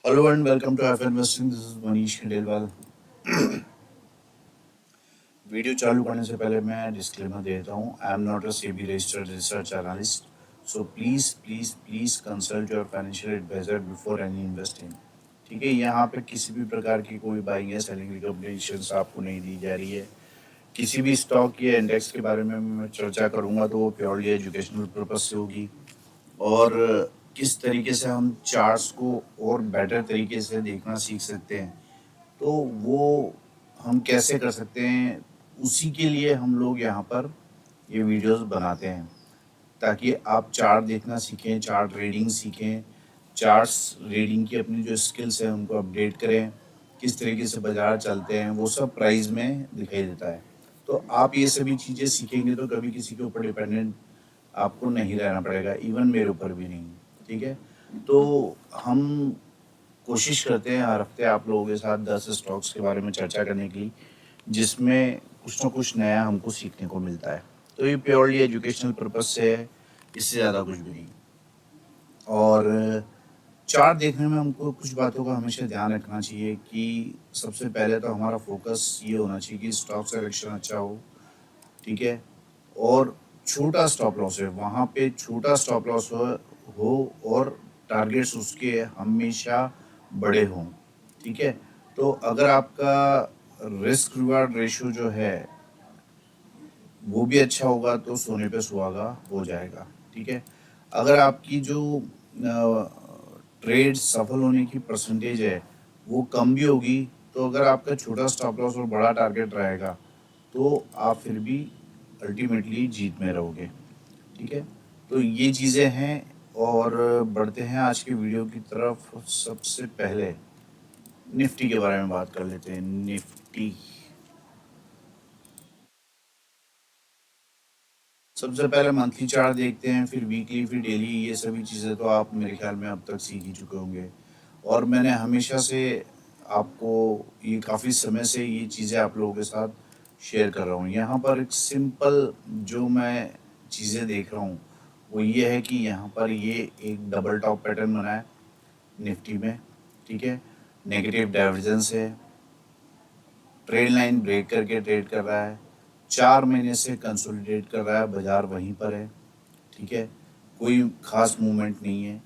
Hello and welcome to F Investing. This is Manish Khandelwal. Video चालू करने से पहले मैं डिस्क्लेमर दे देता हूँ. I am not a SEBI registered research analyst, so please please please consult your financial adviser before any investing. ठीक है, यहाँ पे किसी भी प्रकार की कोई बाइंग या सेलिंग रिकमेंडेशंस आपको नहीं दी जा रही है. किसी भी स्टॉक या इंडेक्स के बारे में मैं चर्चा करूँगा तो वो प्योरली एजुकेशनल पर्पज से होगी. और किस तरीके से हम चार्ट्स को और बेटर तरीके से देखना सीख सकते हैं, तो वो हम कैसे कर सकते हैं, उसी के लिए हम लोग यहाँ पर ये वीडियोस बनाते हैं ताकि आप चार्ट देखना सीखें, चार्ट रीडिंग सीखें, चार्ट्स रीडिंग की अपनी जो स्किल्स हैं उनको अपडेट करें. किस तरीके से बाजार चलते हैं वो सब प्राइस में दिखाई देता है. तो आप ये सभी चीज़ें सीखेंगे तो कभी किसी के ऊपर डिपेंडेंट आपको नहीं रहना पड़ेगा, इवन मेरे ऊपर भी नहीं. ठीक है, तो हम कोशिश करते हैं हर हफ्ते आप लोगों के साथ 10 स्टॉक्स के बारे में चर्चा करने की, जिसमें कुछ ना कुछ नया हमको सीखने को मिलता है. तो ये प्योरली एजुकेशनल पर्पज से है, इससे ज़्यादा कुछ भी नहीं. और चार्ट देखने में हमको कुछ बातों का हमेशा ध्यान रखना चाहिए कि सबसे पहले तो हमारा फोकस ये होना चाहिए कि स्टॉक सिलेक्शन अच्छा हो. ठीक है, और छोटा स्टॉप लॉस है वहाँ पे छोटा स्टॉप लॉस हो और टारगेट्स उसके हमेशा बड़े हों. ठीक है, तो अगर आपका रिस्क रिवार्ड रेशियो जो है वो भी अच्छा होगा तो सोने पे सुहागा हो जाएगा. ठीक है, अगर आपकी जो ट्रेड सफल होने की परसेंटेज है वो कम भी होगी, तो अगर आपका छोटा स्टॉप लॉस और बड़ा टारगेट रहेगा तो आप फिर भी अल्टीमेटली जीत में रहोगे. ठीक है, तो ये चीज़ें हैं. और बढ़ते हैं आज के वीडियो की तरफ. सबसे पहले निफ्टी के बारे में बात कर लेते हैं. निफ्टी सबसे पहले मंथली चार्ट देखते हैं, फिर वीकली, फिर डेली. ये सभी चीज़ें तो आप मेरे ख्याल में अब तक सीख ही चुके होंगे, और मैंने हमेशा से आपको ये काफ़ी समय से ये चीज़ें आप लोगों के साथ शेयर कर रहा हूँ. यहाँ पर एक सिंपल जो मैं चीज़ें देख रहा हूँ वो ये है कि यहाँ पर ये एक डबल टॉप पैटर्न बना है निफ्टी में. ठीक है, नेगेटिव डाइवर्जेंस है, ट्रेड लाइन ब्रेक करके ट्रेड कर रहा है, 4 महीने से कंसोलिडेट कर रहा है, बाजार वहीं पर है. ठीक है, कोई खास मूवमेंट नहीं है,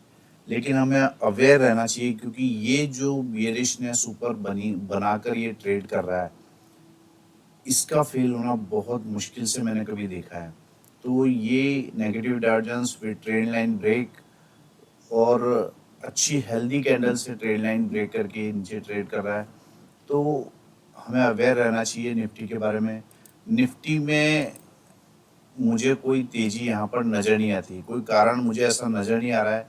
लेकिन हमें अवेयर रहना चाहिए क्योंकि ये जो बियरिशनेस ऊपर बनाकर ये ट्रेड कर रहा है, इसका फेल होना बहुत मुश्किल से मैंने कभी देखा है. तो ये नेगेटिव डाइवर्जेंस फिर ट्रेड लाइन ब्रेक और अच्छी हेल्दी कैंडल से ट्रेड लाइन ब्रेक करके नीचे ट्रेड कर रहा है. तो हमें अवेयर रहना चाहिए निफ्टी के बारे में. निफ्टी में मुझे कोई तेज़ी यहाँ पर नज़र नहीं आती, कोई कारण मुझे ऐसा नज़र नहीं आ रहा है.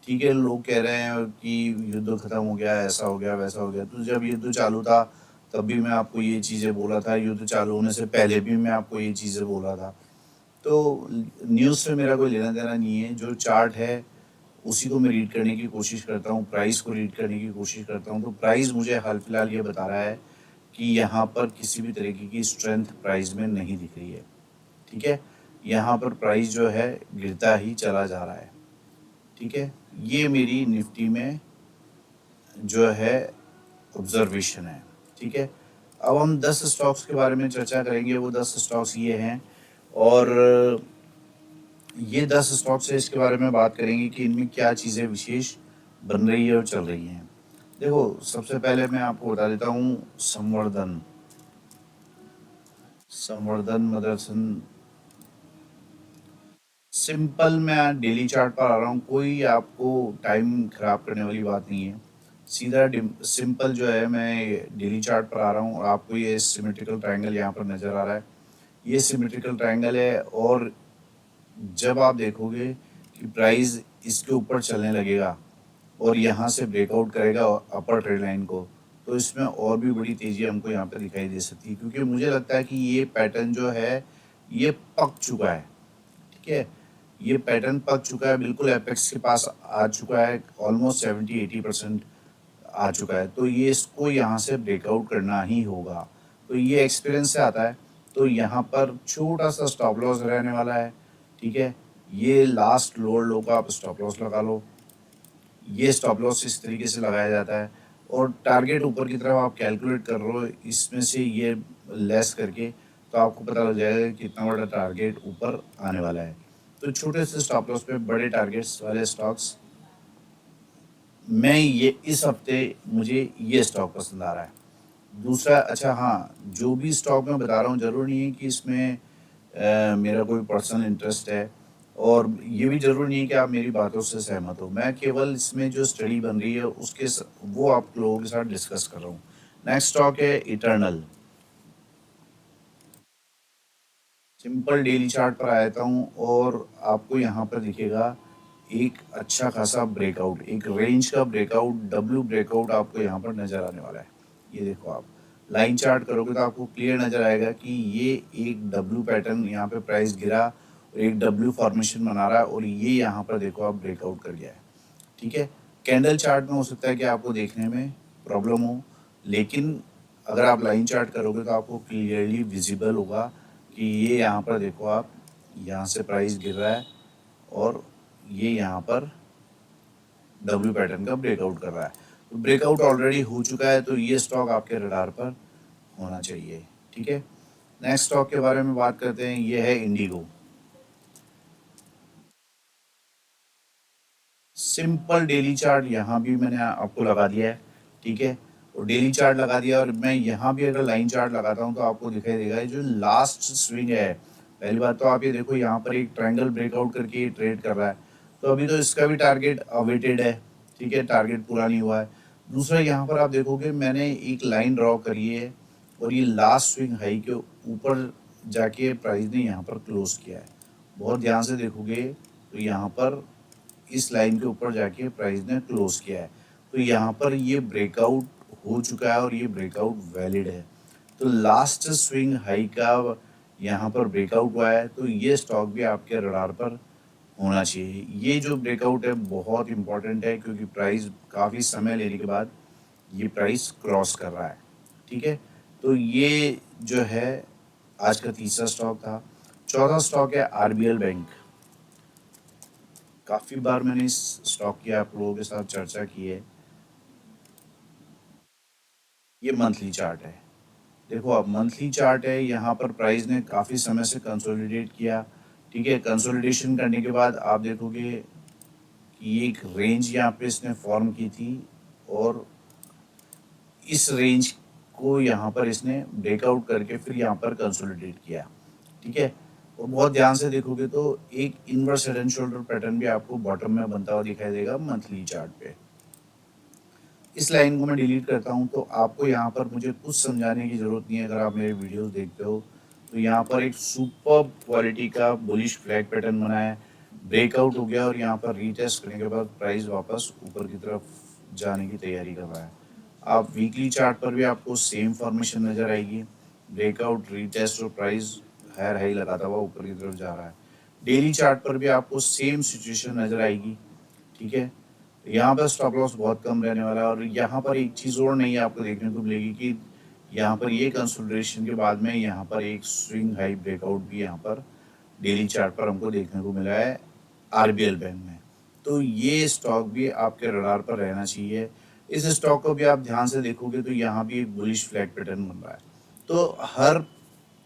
ठीक है, लोग कह रहे हैं कि युद्ध ख़त्म हो गया, ऐसा हो गया, वैसा हो गया. तो जब युद्ध चालू था तब भी मैं आपको ये चीज़ें बोला था, युद्ध चालू होने से पहले भी मैं आपको ये चीज़ें बोला था. तो न्यूज़ से मेरा कोई लेना देना नहीं है. जो चार्ट है उसी को मैं रीड करने की कोशिश करता हूँ, प्राइस को रीड करने की कोशिश करता हूँ. तो प्राइस मुझे हाल फिलहाल ये बता रहा है कि यहाँ पर किसी भी तरीके की स्ट्रेंथ प्राइस में नहीं दिख रही है. ठीक है, यहाँ पर प्राइस जो है गिरता ही चला जा रहा है. ठीक है, ये मेरी निफ्टी में जो है ऑब्जर्वेशन है. ठीक है, अब हम 10 स्टॉक्स के बारे में चर्चा करेंगे. वो 10 स्टॉक्स ये हैं, और ये 10 स्टॉक्स है, इसके बारे में बात करेंगे कि इनमें क्या चीज़ें विशेष बन रही है और चल रही हैं. देखो, सबसे पहले मैं आपको बता देता हूँ संवर्धन. संवर्धन मदरसन सिंपल मैं डेली चार्ट पर आ रहा हूँ, कोई आपको टाइम खराब करने वाली बात नहीं है. सीधा सिंपल जो है मैं डेली चार्ट पर आ रहा हूँ. और आपको ये सिमेट्रिकल ट्रायंगल यहाँ पर नज़र आ रहा है, ये सिमेट्रिकल ट्रायंगल है. और जब आप देखोगे कि प्राइस इसके ऊपर चलने लगेगा और यहाँ से ब्रेकआउट करेगा अपर ट्रेड लाइन को, तो इसमें और भी बड़ी तेज़ी हमको यहाँ पर दिखाई दे सकती है, क्योंकि मुझे लगता है कि ये पैटर्न जो है ये पक चुका है. ठीक है, ये पैटर्न पक चुका है, बिल्कुल एपेक्स के पास आ चुका है, ऑलमोस्ट 70-80% आ चुका है. तो ये इसको यहाँ से ब्रेकआउट करना ही होगा. तो ये एक्सपीरियंस से आता है. तो यहाँ पर छोटा सा स्टॉप लॉस रहने वाला है. ठीक है, ये लास्ट लोअर लो का आप स्टॉप लॉस लगा लो. ये स्टॉप लॉस इस तरीके से लगाया जाता है और टारगेट ऊपर की तरफ आप कैलकुलेट कर रहे हो, इसमें से ये लेस करके तो आपको पता लग जाएगा कि कितना बड़ा टारगेट ऊपर आने वाला है। तो छोटे से स्टॉप लॉस पे बड़े टारगेट्स वाले स्टॉक्स, मैं ये इस हफ्ते मुझे ये स्टॉक पसंद आ रहा है। दूसरा, अच्छा हाँ, जो भी स्टॉक मैं बता रहा हूँ ज़रूरी नहीं है कि इसमें मेरा कोई पर्सनल इंटरेस्ट है और ये भी ज़रूरी नहीं है कि आप मेरी बातों से सहमत हो। मैं केवल इसमें जो स्टडी बन रही है वो आप लोगों के साथ डिस्कस कर रहा हूँ। नेक्स्ट स्टॉक है इटर्नल। सिंपल डेली चार्ट पर आ जाता हूँ और आपको यहाँ पर दिखेगा एक अच्छा खासा ब्रेकआउट, एक रेंज का ब्रेकआउट, डब्ल्यू ब्रेकआउट आपको यहाँ पर नज़र आने वाला है। ये देखो, आप लाइन चार्ट करोगे तो आपको क्लियर नज़र आएगा कि ये एक डब्ल्यू पैटर्न, यहाँ पे प्राइस गिरा और एक डब्ल्यू फॉर्मेशन बना रहा है और ये यहाँ पर देखो आप ब्रेकआउट कर गया है। ठीक है, कैंडल चार्ट में हो सकता है कि आपको देखने में प्रॉब्लम हो, लेकिन अगर आप लाइन चार्ट करोगे तो आपको क्लियरली विजिबल होगा कि ये यहाँ पर देखो आप, यहाँ से प्राइस गिर रहा है और ये यहाँ पर डब्ल्यू पैटर्न का ब्रेकआउट कर रहा है। तो ब्रेकआउट ऑलरेडी हो चुका है, तो ये स्टॉक आपके रडार पर होना चाहिए। ठीक है, नेक्स्ट स्टॉक के बारे में बात करते हैं, ये है इंडिगो। सिंपल डेली चार्ट यहाँ भी मैंने आपको लगा दिया है। ठीक है, और डेली चार्ट लगा दिया और मैं यहाँ भी अगर लाइन चार्ट लगाता हूँ तो आपको दिखाई देगा जो लास्ट स्विंग है। पहली बात तो आप ये देखो, यहाँ पर एक ट्रायंगल ब्रेकआउट करके ये ट्रेड कर रहा है, तो अभी तो इसका भी टारगेट अवेटेड है। ठीक है, टारगेट पूरा नहीं हुआ है। दूसरा, यहाँ पर आप देखोगे मैंने एक लाइन ड्रॉ करी है और ये लास्ट स्विंग हाई के ऊपर जाके प्राइस ने यहाँ पर क्लोज किया है। बहुत ध्यान से देखोगे तो यहाँ पर इस लाइन के ऊपर जाके प्राइस ने क्लोज किया है, तो यहाँ पर ये ब्रेकआउट हो चुका है और ये ब्रेकआउट वैलिड है। तो लास्ट स्विंग हाई का यहाँ पर ब्रेकआउट हुआ है, तो ये स्टॉक भी आपके रडार पर होना चाहिए। ये जो ब्रेकआउट है बहुत इंपॉर्टेंट है क्योंकि प्राइस काफ़ी समय लेने के बाद ये प्राइस क्रॉस कर रहा है। ठीक है, तो ये जो है आज का तीसरा स्टॉक था। चौथा स्टॉक है आरबीएल बैंक। काफ़ी बार मैंने इस स्टॉक की आप लोगों के साथ चर्चा की है। ये मंथली चार्ट है। देखो, अब मंथली चार्ट है, यहाँ पर प्राइस ने काफ़ी समय से कंसोलिडेट किया। ठीक है, कंसोलिडेशन करने के बाद आप देखोगे कि एक रेंज यहाँ पे इसने फॉर्म की थी और इस रेंज को यहाँ पर इसने ब्रेकआउट करके फिर यहाँ पर कंसोलिडेट किया। ठीक है, और बहुत ध्यान से देखोगे तो एक inverse head and shoulder pattern भी आपको बॉटम में बनता हुआ दिखाई देगा मंथली चार्ट पे। इस लाइन को मैं डिलीट करता हूँ, तो आपको यहाँ पर मुझे कुछ समझाने की ज़रूरत नहीं है। अगर आप मेरे वीडियोस देखते हो तो यहाँ पर एक सुपर क्वालिटी का बुलिश फ्लैग पैटर्न बना है, ब्रेकआउट हो गया और यहाँ पर रीटेस्ट करने के बाद प्राइस वापस ऊपर की तरफ जाने की तैयारी कर रहा है। आप वीकली चार्ट पर भी आपको सेम फॉर्मेशन नज़र आएगी, ब्रेकआउट, रीटेस्ट और प्राइस हायर हाई लगाता हुआ ऊपर की तरफ जा रहा है। डेली चार्ट पर भी आपको सेम सिचुएशन नज़र आएगी। ठीक है, यहाँ पर स्टॉप लॉस बहुत कम रहने वाला है और यहाँ पर एक चीज़ और नहीं आपको देखने को मिलेगी कि यहाँ पर ये कंसोलिडेशन के बाद में यहाँ पर एक स्विंग हाई ब्रेकआउट भी यहाँ पर डेली चार्ट पर हमको देखने को मिला है आरबीएल बैंक में। तो ये स्टॉक भी आपके रडार पर रहना चाहिए। इस स्टॉक को भी आप ध्यान से देखोगे तो यहाँ भी एक बुलिश फ्लैग पैटर्न बन रहा है, तो हर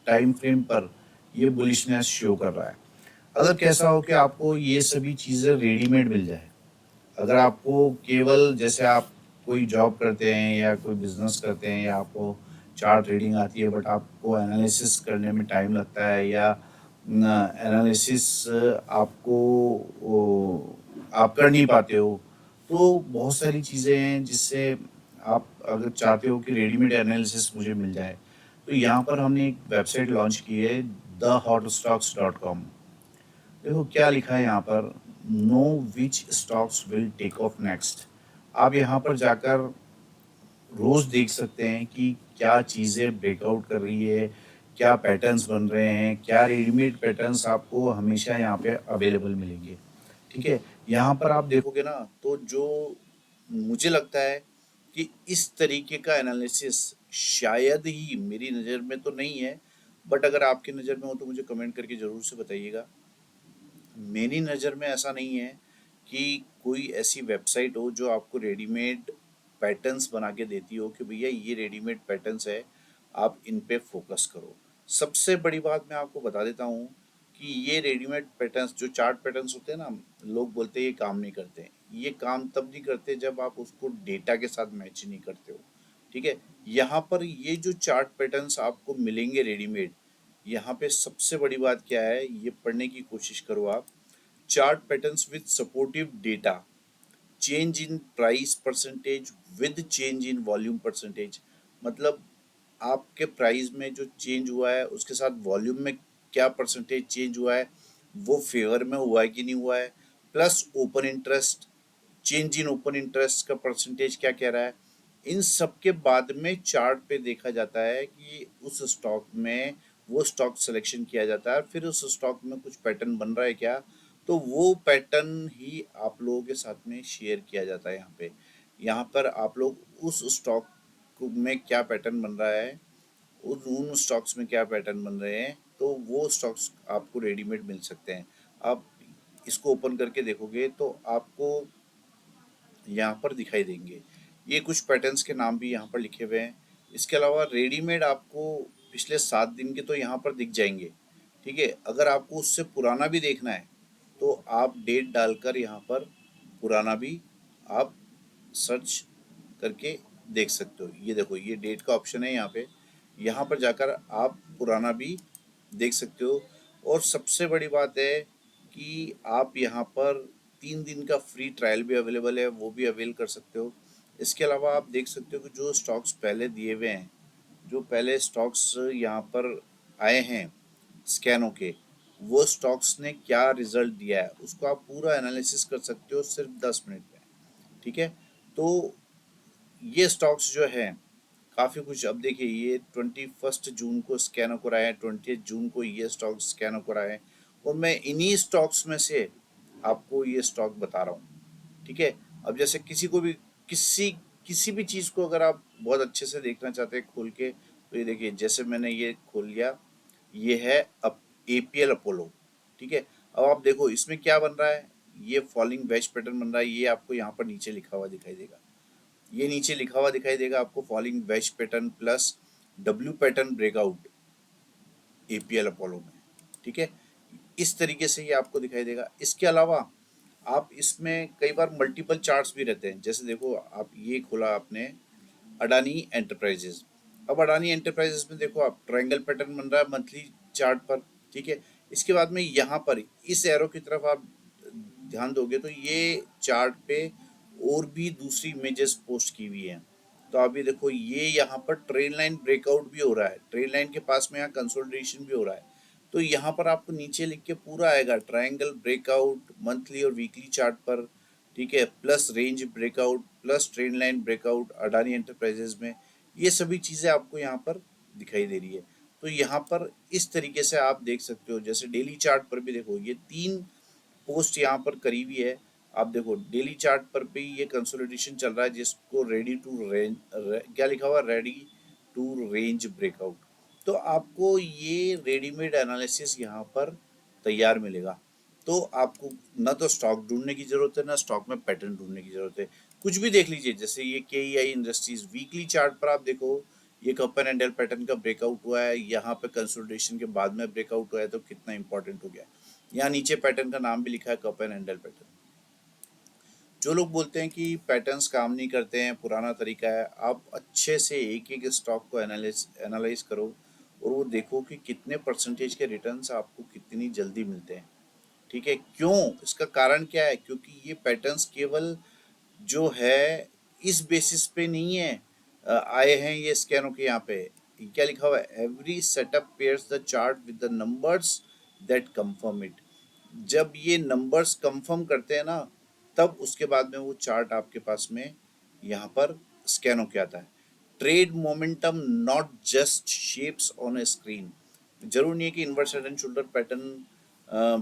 टाइम फ्रेम पर ये बुलिशनेस शो कर रहा है। अगर कैसा हो कि आपको ये सभी चीज़ें रेडीमेड मिल जाए, अगर आपको केवल, जैसे आप कोई जॉब करते हैं या कोई बिजनेस करते हैं या आपको चार्ट रीडिंग आती है बट आपको एनालिसिस करने में टाइम लगता है या एनालिसिस आपको आप कर नहीं पाते हो, तो बहुत सारी चीज़ें हैं जिससे आप अगर चाहते हो कि रेडीमेड एनालिसिस मुझे मिल जाए, तो यहाँ पर हमने एक वेबसाइट लॉन्च की है, thehotstocks.com। देखो क्या लिखा है यहाँ पर, know which stocks will take off next. आप यहाँ पर जाकर रोज देख सकते हैं कि क्या चीज़ें ब्रेकआउट कर रही है, क्या पैटर्न्स बन रहे हैं, क्या रेडीमेड पैटर्न्स आपको हमेशा यहाँ पे अवेलेबल मिलेंगे। ठीक है, यहाँ पर आप देखोगे ना, तो जो मुझे लगता है कि इस तरीके का एनालिसिस शायद ही, मेरी नज़र में तो नहीं है, बट अगर आपकी नज़र में हो तो मुझे कमेंट करके ज़रूर से बताइएगा। मेरी नज़र में ऐसा नहीं है कि कोई ऐसी वेबसाइट हो जो आपको रेडीमेड पैटर्न्स बना के देती हो कि भैया ये रेडीमेड पैटर्न्स है, आप इन पे फोकस करो। सबसे बड़ी बात मैं आपको बता देता हूँ कि ये रेडीमेड पैटर्न्स जो चार्ट पैटर्न्स होते हैं ना, लोग बोलते हैं ये काम नहीं करते। ये काम तब नहीं करते जब आप उसको डेटा के साथ मैच नहीं करते हो। ठीक है, यहाँ पर ये जो चार्ट पैटर्न्स आपको मिलेंगे रेडीमेड, यहाँ पे सबसे बड़ी बात क्या है, ये पढ़ने की कोशिश करो आप। Chart patterns with supportive data, change in price percentage with change in volume percentage. मतलब आपके प्राइस में जो चेंज हुआ है उसके साथ वॉल्यूम में क्या परसेंटेज चेंज हुआ है, वो फेवर में हुआ है कि नहीं हुआ है, plus open interest, change in open interest का परसेंटेज क्या कह रहा है। इन सब के बाद में चार्ट पे देखा जाता है कि उस स्टॉक में वो स्टॉक सिलेक्शन किया जाता है, फिर उस स्टॉक में कुछ पैटर्न बन रहा है क्या, तो वो पैटर्न ही आप लोगों के साथ में शेयर किया जाता है। यहाँ पे यहाँ पर आप लोग उस स्टॉक में क्या पैटर्न बन रहा है, उन स्टॉक्स में क्या पैटर्न बन रहे हैं, तो वो स्टॉक्स आपको रेडीमेड मिल सकते हैं। आप इसको ओपन करके देखोगे तो आपको यहाँ पर दिखाई देंगे। ये कुछ पैटर्न्स के नाम भी यहाँ पर लिखे हुए हैं। इसके अलावा रेडीमेड आपको पिछले 7 दिन के तो यहाँ पर दिख जाएंगे। ठीक है, अगर आपको उससे पुराना भी देखना है तो आप डेट डालकर यहाँ पर पुराना भी आप सर्च करके देख सकते हो। ये देखो, ये डेट का ऑप्शन है यहाँ पे, यहाँ पर जाकर आप पुराना भी देख सकते हो। और सबसे बड़ी बात है कि आप यहाँ पर 3 दिन का फ्री ट्रायल भी अवेलेबल है, वो भी अवेल कर सकते हो। इसके अलावा आप देख सकते हो कि जो स्टॉक्स पहले दिए हुए हैं, जो पहले स्टॉक्स यहाँ पर आए हैं स्कैन होके, वो स्टॉक्स ने क्या रिजल्ट दिया है उसको आप पूरा एनालिसिस कर सकते हो सिर्फ 10 मिनट में। ठीक है, तो ये स्टॉक्स जो है काफ़ी कुछ, अब देखिए ये 21 जून को स्कैन होकर आए हैं, 20 जून को ये स्टॉक स्कैन होकर आए हैं, और मैं इन्हीं स्टॉक्स में से आपको ये स्टॉक बता रहा हूँ। ठीक है, अब जैसे किसी को भी किसी किसी भी चीज़ को अगर आप बहुत अच्छे से देखना चाहते हैं खोल के, तो ये देखिए जैसे मैंने ये खोल लिया, ये है अब एपीएल अपोलो। ठीक है, अब आप देखो इसमें क्या बन रहा है, ये फॉलिंग वेज पैटर्न बन रहा है, ये आपको यहाँ पर नीचे लिखा हुआ दिखाई देगा। ये नीचे लिखा हुआ दिखाई देगा आपको, falling veg pattern plus W pattern breakout APL Apollo में। ठीक है, इस तरीके से ये आपको दिखाई देगा। इसके अलावा आप इसमें कई बार मल्टीपल चार्ट्स भी रहते हैं, जैसे देखो आप ये खोला आपने अडानी एंटरप्राइजेज। अब अडानी एंटरप्राइजेज में देखो आप ट्रायंगल पैटर्न बन रहा है मंथली चार्ट पर। ठीक है, इसके बाद में यहाँ पर इस एरो की तरफ आप ध्यान दोगे तो ये चार्ट पे और भी दूसरी इमेजेस पोस्ट की हुई हैं। तो आप ये देखो, ये यहाँ पर ट्रेन लाइन ब्रेकआउट भी हो रहा है, ट्रेन लाइन के पास में यहाँ कंसोलिडेशन भी हो रहा है। तो यहाँ पर आपको नीचे लिख के पूरा आएगा ट्रायंगल ब्रेकआउट मंथली और वीकली चार्ट पर। ठीक है, plus range breakout plus trend line breakout Adani enterprises में, ये सभी चीज़ें आपको यहाँ पर दिखाई दे रही है। तो यहाँ पर इस तरीके से आप देख सकते हो। जैसे डेली चार्ट पर भी देखो, ये 3 पोस्ट यहाँ पर करीबी है। आप देखो डेली चार्ट पर भी ये कंसोलिडेशन चल रहा है, जिसको रेडी टू रेंज, क्या लिखा हुआ, रेडी टू रेंज ब्रेकआउट। तो आपको ये रेडीमेड एनालिसिस यहाँ पर तैयार मिलेगा। तो आपको ना तो स्टॉक ढूंढने की जरूरत है, ना स्टॉक में पैटर्न ढूंढने की जरूरत है। कुछ भी देख लीजिए, जैसे ये KEI इंडस्ट्रीज वीकली चार्ट पर आप देखो, ये कप एंड हैंडल पैटर्न का ब्रेकआउट हुआ है, यहाँ पे कंसोलिडेशन के बाद में ब्रेकआउट हुआ है, तो कितना इंपॉर्टेंट हो गया। यहाँ नीचे पैटर्न का नाम भी लिखा है, कप एंड हैंडल पैटर्न। जो लोग बोलते हैं कि पैटर्न्स काम नहीं करते हैं, पुराना तरीका है, आप अच्छे से एक एक स्टॉक को एनालाइज करो और वो देखो कि कितने परसेंटेज के रिटर्न्स आपको कितनी जल्दी मिलते हैं। ठीक है, क्यों, इसका कारण क्या है, क्योंकि ये पैटर्न्स केवल जो है इस बेसिस पे नहीं है आए हैं ये स्कैनों के यहाँ पे। क्या लिखा हुआ है, every setup pairs the chart with the numbers that confirm it. जब ये नंबर्स कंफर्म करते हैं ना, तब उसके बाद में वो चार्ट आपके पास में यहाँ पर स्कैन होके आता है। Trade momentum not just shapes on A screen. जरूर नहीं है कि inverse head and shoulder pattern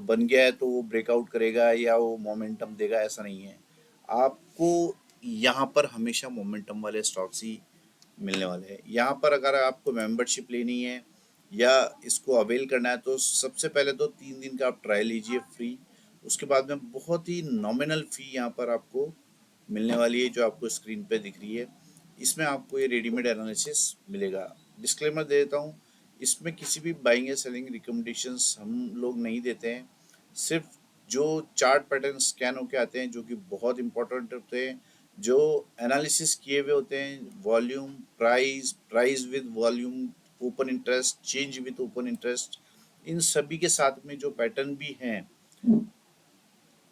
बन गया है तो वो ब्रेकआउट करेगा या वो मोमेंटम देगा, ऐसा नहीं है। आपको यहाँ पर हमेशा मोमेंटम वाले स्टॉक्स ही मिलने वाले हैं। यहाँ पर अगर आपको मेंबरशिप लेनी है या इसको अवेल करना है तो सबसे पहले तो 3 दिन का आप ट्रायल लीजिए फ्री। उसके बाद में बहुत ही नॉमिनल फ़ी यहाँ पर आपको मिलने वाली है, जो आपको स्क्रीन पे दिख रही है। इसमें आपको ये रेडीमेड एनालिसिस मिलेगा। डिस्क्लेमर दे देता हूँ, इसमें किसी भी बाइंग या सेलिंग रिकमेंडेशंस हम लोग नहीं देते हैं। सिर्फ जो चार्ट पैटर्न स्कैन होके आते हैं, जो कि बहुत इंपॉर्टेंट होते हैं, जो एनालिसिस किए हुए होते हैं, volume, price, price with volume, open interest, change with open interest, इन सभी के साथ में जो पैटर्न भी हैं,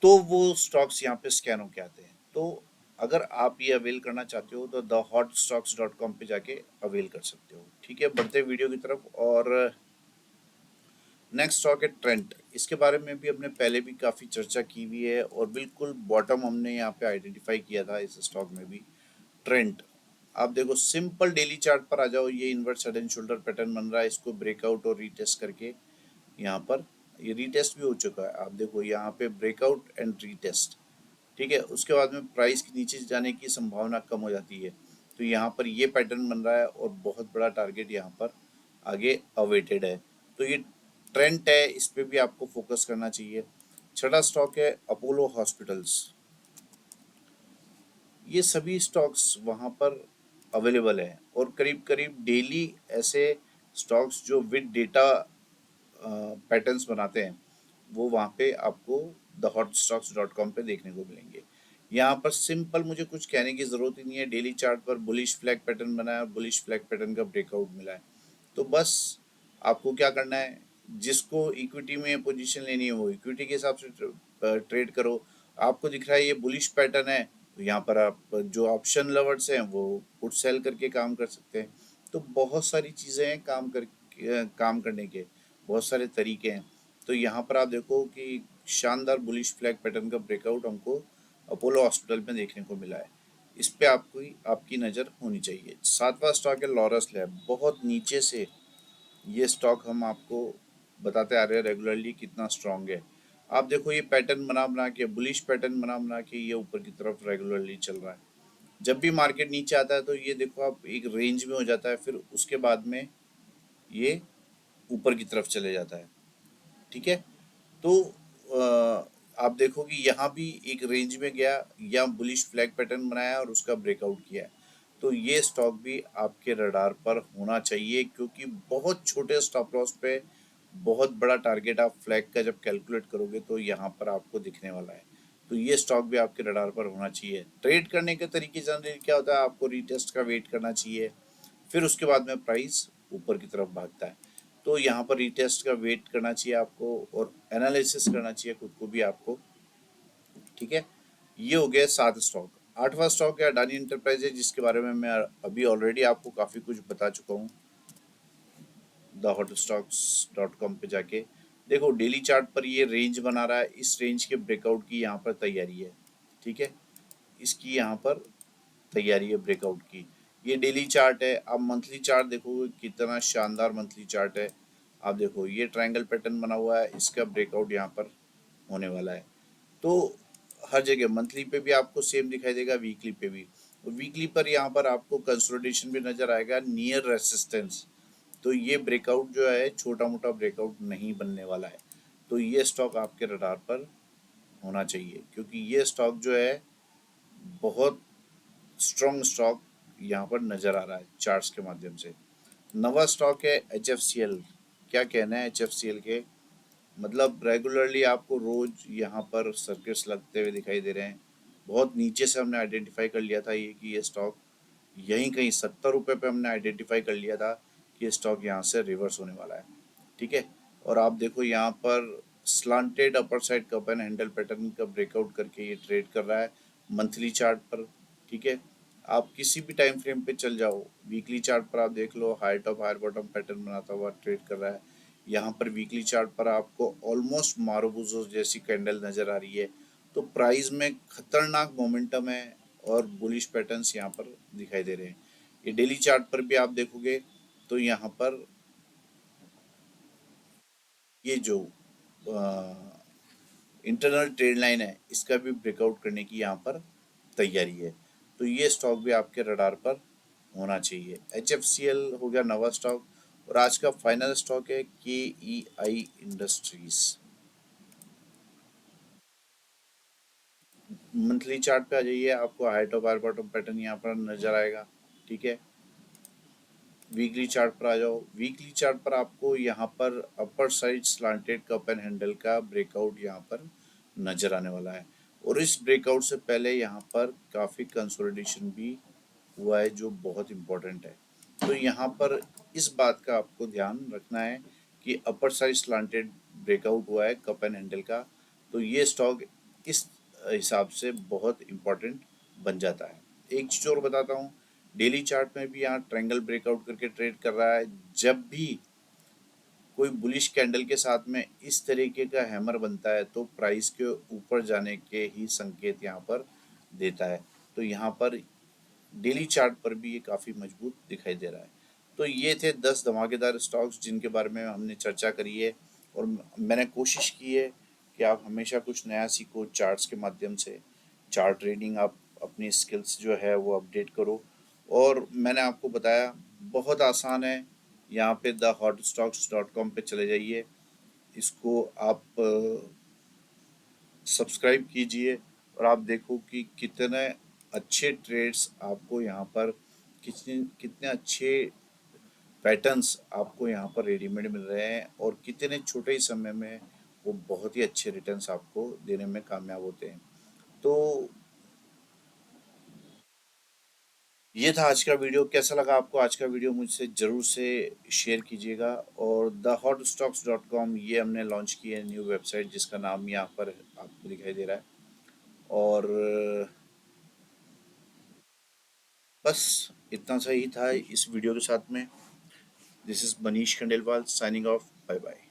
तो वो स्टॉक्स यहाँ पे स्कैन होके आते हैं। तो अगर आप ये अवेल करना चाहते हो तो thehotstocks.com पे जाके अवेल कर सकते हो। ठीक है, बढ़ते हैं वीडियो की तरफ। और नेक्स्ट स्टॉक है ट्रेंट। इसके बारे में भी हमने पहले भी काफ़ी चर्चा की हुई है और बिल्कुल बॉटम हमने यहाँ पे आइडेंटिफाई किया था इस स्टॉक में भी। ट्रेंट, आप देखो सिंपल डेली चार्ट पर आ जाओ, ये inverse head and shoulder pattern बन रहा है। इसको ब्रेकआउट और रीटेस्ट करके यहाँ पर ये रीटेस्ट भी हो चुका है। आप देखो यहाँ पे ब्रेकआउट एंड रीटेस्ट, ठीक है। उसके बाद में प्राइस के नीचे जाने की संभावना कम हो जाती है। तो यहाँ पर ये पैटर्न बन रहा है और बहुत बड़ा टारगेट यहाँ पर आगे अवेटेड है। तो ये ट्रेंड है, इस पे भी आपको फोकस करना चाहिए। छठा स्टॉक है अपोलो हॉस्पिटल्स। ये सभी स्टॉक्स वहाँ पर अवेलेबल हैं और करीब करीब डेली ऐसे स्टॉक्स जो विद डेटा पैटर्न्स बनाते हैं, वो वहाँ पे आपको thehotstocks.com पे देखने को मिलेंगे। यहाँ पर सिंपल मुझे कुछ कहने की ज़रूरत ही नहीं है। डेली चार्ट पर बुलिश फ्लैग पैटर्न बना है और बुलिश फ्लैग पैटर्न का ब्रेकआउट मिला है। तो बस आपको क्या करना है, जिसको इक्विटी में पोजीशन लेनी है वो इक्विटी के हिसाब से ट्रेड करो। आपको दिख रहा है ये बुलिश पैटर्न है, तो यहाँ पर आप जो ऑप्शन लवर्स हैं वो पुट सेल करके काम कर सकते हैं। तो बहुत सारी चीज़ें हैं काम करने के, बहुत सारे तरीके हैं। तो यहाँ पर आप देखो कि शानदार बुलिश फ्लैग पैटर्न का ब्रेकआउट हमको अपोलो हॉस्पिटल में देखने को मिला है। इस पे आपकी नज़र होनी चाहिए। सातवां स्टॉक है लॉरस लैब। बहुत नीचे से ये स्टॉक हम आपको बताते आ रहे हैं रेगुलरली कितना स्ट्रांग है। आप देखो ये पैटर्न बना बना के, बुलिश पैटर्न बना बना के ये ऊपर की तरफ रेगुलरली चल रहा है। जब भी मार्केट नीचे आता है तो ये देखो आप एक रेंज में हो जाता है, फिर उसके बाद में ये ऊपर की तरफ चले जाता है। ठीक है, तो आप देखो कि यहाँ भी एक रेंज में गया या बुलिश फ्लैग पैटर्न बनाया और उसका ब्रेकआउट किया है। तो ये स्टॉक भी आपके रडार पर होना चाहिए, क्योंकि बहुत छोटे स्टॉप लॉस पे बहुत बड़ा टारगेट आप फ्लैग का जब कैलकुलेट करोगे तो यहाँ पर आपको दिखने वाला है। तो ये स्टॉक भी आपके रडार पर होना चाहिए। ट्रेड करने के तरीके जनरली क्या होता है, आपको रीटेस्ट का वेट करना चाहिए, फिर उसके बाद में प्राइस ऊपर की तरफ भागता है। तो यहाँ पर रीटेस्ट का वेट करना चाहिए आपको और एनालिसिस करना चाहिए खुद को भी आपको। ठीक है, ये हो गया 7 स्टॉक। 8वां स्टॉक है अडानी इंटरप्राइजेज, जिसके बारे में मैं अभी ऑलरेडी आपको काफ़ी कुछ बता चुका हूँ thehotstocks.com पे जाके। देखो डेली चार्ट पर ये रेंज बना रहा है, इस रेंज के ब्रेकआउट की यहाँ पर तैयारी है। ठीक है, इसकी यहाँ पर तैयारी है ब्रेकआउट की। ये डेली चार्ट है। आप मंथली चार्ट देखोगे कितना शानदार मंथली चार्ट है। आप देखो ये ट्रायंगल पैटर्न बना हुआ है, इसका ब्रेकआउट यहाँ पर होने वाला है। तो हर जगह मंथली पे भी आपको सेम दिखाई देगा, वीकली पे भी। वीकली पर यहाँ पर आपको कंसोलिडेशन भी नजर आएगा नियर रेसिस्टेंस। तो ये ब्रेकआउट जो है छोटा मोटा ब्रेकआउट नहीं बनने वाला है। तो ये स्टॉक आपके रडार पर होना चाहिए, क्योंकि ये स्टॉक जो है बहुत स्ट्रॉन्ग स्टॉक यहाँ पर नजर आ रहा है चार्ट्स के माध्यम से। नवा स्टॉक है HFCL। क्या कहना है HFCL के, मतलब रेगुलरली आपको रोज यहाँ पर सर्किट्स लगते हुए दिखाई दे रहे हैं। बहुत नीचे से हमने आइडेंटिफाई कर लिया था ये कि ये स्टॉक यहीं कहीं 70 रुपये पे हमने आइडेंटिफाई कर लिया था कि ये स्टॉक यहाँ से रिवर्स होने वाला है। ठीक है, और आप देखो यहाँ पर slanted upper side cup and handle pattern का ब्रेकआउट करके ये ट्रेड कर रहा है मंथली चार्ट पर। ठीक है, आप किसी भी टाइम फ्रेम पे चल जाओ, वीकली चार्ट पर आप देख लो, high top higher bottom pattern बनाता हुआ ट्रेड कर रहा है। यहाँ पर वीकली चार्ट पर आपको ऑलमोस्ट मारुबुजो जैसी कैंडल नज़र आ रही है। तो प्राइस में खतरनाक मोमेंटम है और बुलिश पैटर्न्स यहाँ पर दिखाई दे रहे हैं। ये डेली चार्ट पर भी आप देखोगे तो यहाँ पर ये जो इंटरनल ट्रेड लाइन है, इसका भी ब्रेकआउट करने की यहाँ पर तैयारी है। तो ये स्टॉक भी आपके रडार पर होना चाहिए। HFCL हो गया नवा स्टॉक। और आज का फाइनल स्टॉक है KEI इंडस्ट्रीज। मंथली चार्ट पे आ जाइए, आपको high top high bottom pattern यहाँ पर नजर आएगा। ठीक है, वीकली चार्ट पर आ जाओ। वीकली चार्ट पर आपको यहाँ पर upper side slanted cup and handle का ब्रेकआउट यहाँ पर नजर आने वाला है। और इस ब्रेकआउट से पहले यहाँ पर काफ़ी कंसोलिडेशन भी हुआ है, जो बहुत इम्पोर्टेंट है। तो यहाँ पर इस बात का आपको ध्यान रखना है कि अपर साइड स्लांटेड ब्रेकआउट हुआ है कप एंड हैंडल का, तो ये स्टॉक इस हिसाब से बहुत इम्पोर्टेंट बन जाता है। एक चीज़ और बताता हूँ, डेली चार्ट में भी यहाँ ट्रायंगल ब्रेकआउट करके ट्रेड कर रहा है। जब भी कोई बुलिश कैंडल के साथ में इस तरीके का हैमर बनता है तो प्राइस के ऊपर जाने के ही संकेत यहाँ पर देता है। तो यहाँ पर डेली चार्ट पर भी ये काफ़ी मजबूत दिखाई दे रहा है। तो ये थे 10 धमाकेदार स्टॉक्स जिनके बारे में हमने चर्चा करी है। और मैंने कोशिश की है कि आप हमेशा कुछ नया सीखो चार्ट्स के माध्यम से। चार्ट ट्रेडिंग आप अपनी स्किल्स जो है वो अपडेट करो। और मैंने आपको बताया बहुत आसान है, यहाँ पे thehotstocks.com पे चले जाइए, इसको आप सब्सक्राइब कीजिए और आप देखो कि कितने अच्छे ट्रेड्स आपको यहाँ पर, कितने कितने अच्छे पैटर्न्स आपको यहाँ पर रेडीमेड मिल रहे हैं और कितने छोटे ही समय में वो बहुत ही अच्छे रिटर्न्स आपको देने में कामयाब होते हैं। तो ये था आज का वीडियो। कैसा लगा आपको आज का वीडियो, मुझसे ज़रूर से शेयर कीजिएगा। और thehotstocks.com ये हमने लॉन्च की है न्यू वेबसाइट, जिसका नाम यहाँ पर आपको दिखाई दे रहा है। और बस इतना सा ही था इस वीडियो के साथ में। This is Manish Khandelwal signing off. Bye bye.